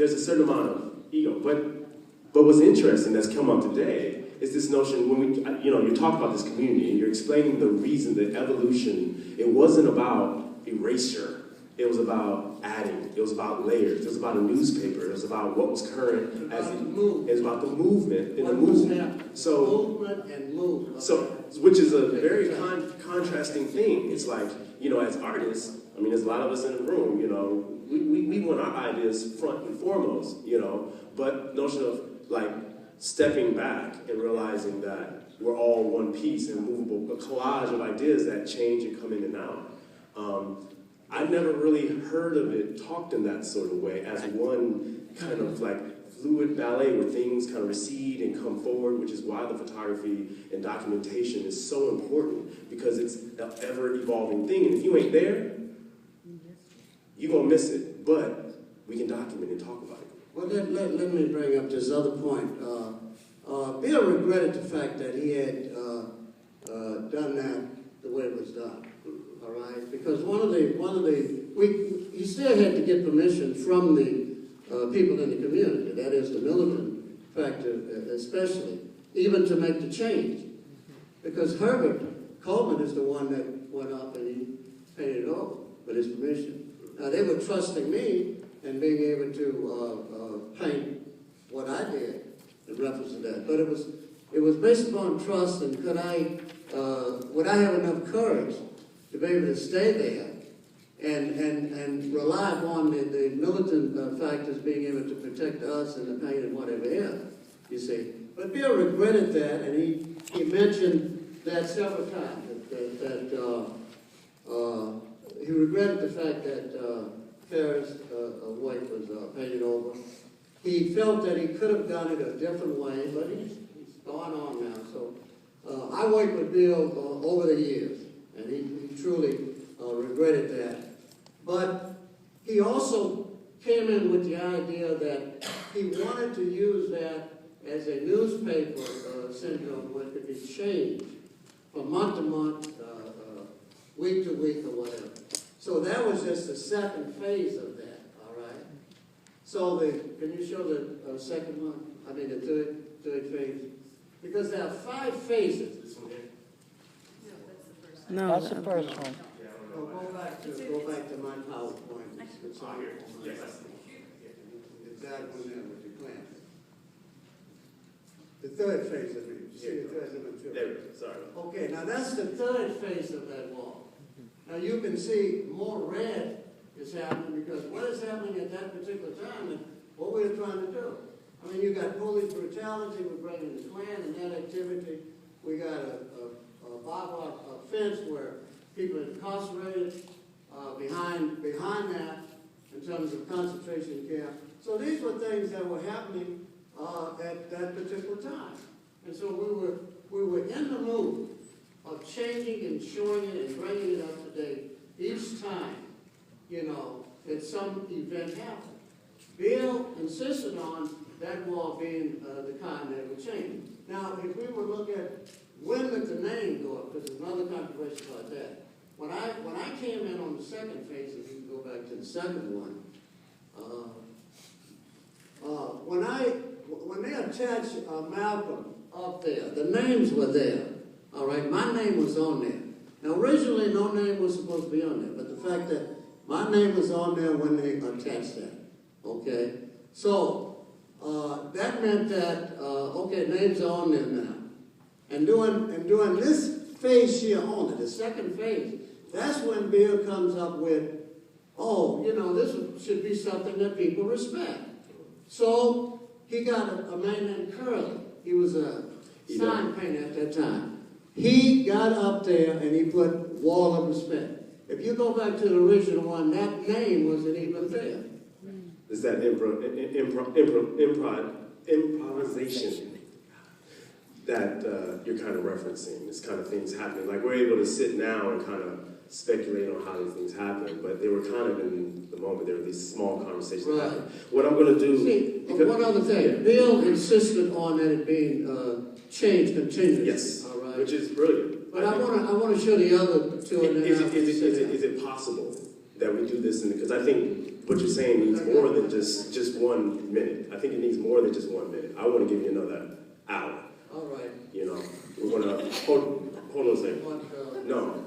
there's a certain amount of ego. But what's interesting that's come up today is this notion when we, you talk about this community and you're explaining the reason that evolution, it wasn't about erasure. It was about adding. It was about layers. It was about a newspaper. It was about what was current. It was about the movement. And the movement. So, movement and move. So, which is a very contrasting thing. It's like, as artists, I mean, there's a lot of us in the room, we want our ideas front and foremost, but notion of like stepping back and realizing that we're all one piece and movable, a collage of ideas that change and come in and out. I've never really heard of it talked in that sort of way as one kind of like fluid ballet where things kind of recede and come forward, which is why the photography and documentation is so important, because it's an ever-evolving thing. And if you ain't there, you're going to miss it. But we can document and talk about it. Well, let me bring up this other point. Bill regretted the fact that he had done that the way it was done. All right, because he still had to get permission from the people in the community, that is the militant factor especially, even to make the change. Because Herbert Coleman is the one that went up and he painted it over with his permission. Now they were trusting me and being able to paint what I did in reference to that. But it was based upon trust, and would I have enough courage to be able to stay there and rely upon the militant factors being able to protect us and the pain and whatever else, you see. But Bill regretted that, and he mentioned that several times, he regretted the fact that Ferris White was painted over. He felt that he could have done it a different way, but he's gone on now. So I worked with Bill over the years, and he truly regretted that. But he also came in with the idea that he wanted to use that as a newspaper syndrome where it could be changed from month to month, week to week, or whatever. So that was just the second phase of that, all right? So can you show the second one? I mean the third phase? Because there are 5 phases. This one here? No, that's the first one. No, That's the first one. Go back to my PowerPoint. It's on here. Yes. It's that one there with your plan. The third phase of it. You see the third one? There we go. Sorry. Okay, now that's the third phase of that wall. Now you can see more red is happening because what is happening at that particular time and what we're trying to do. I mean, you got police brutality, we're bringing the Klan and that activity. We got a barbed wire fence where people are incarcerated behind that in terms of concentration camp. So these were things that were happening at that particular time. And so we were in the mood of changing and showing it and bringing it up to date each time, that some event happened. Bill insisted on that wall being the kind that would change. Now, if we would look at when did the name go up, because there's another controversy about that. When I came in on the second phase, if you can go back to the second one, when they attached Malcolm up there, the names were there. All right, my name was on there. Now, originally, no name was supposed to be on there, but the fact that my name was on there when they attached that, okay? So, that meant that, okay, names are on there now. And during this phase here only, the second phase, that's when Bill comes up with, this should be something that people respect. So, he got a man named Curly. He was a sign painter at that time. He got up there and he put Wall of Respect. If you go back to the original one, that name wasn't even there. Is that improvisation that you're kind of referencing? This kind of things happening. Like we're able to sit now and kind of speculate on how these things happen, but they were kind of in the moment. There were these small conversations that happened. What I'm going to do... See, one other thing. Bill insisted on that it being changed continuously. Yes, all right? which is brilliant. But I want to show the other two. Is it possible that we do this? Because I think what you're saying needs more than just 1 minute. I think it needs more than just 1 minute. I want to give you another hour. All right. You know, we're gonna hold on a second. But, No,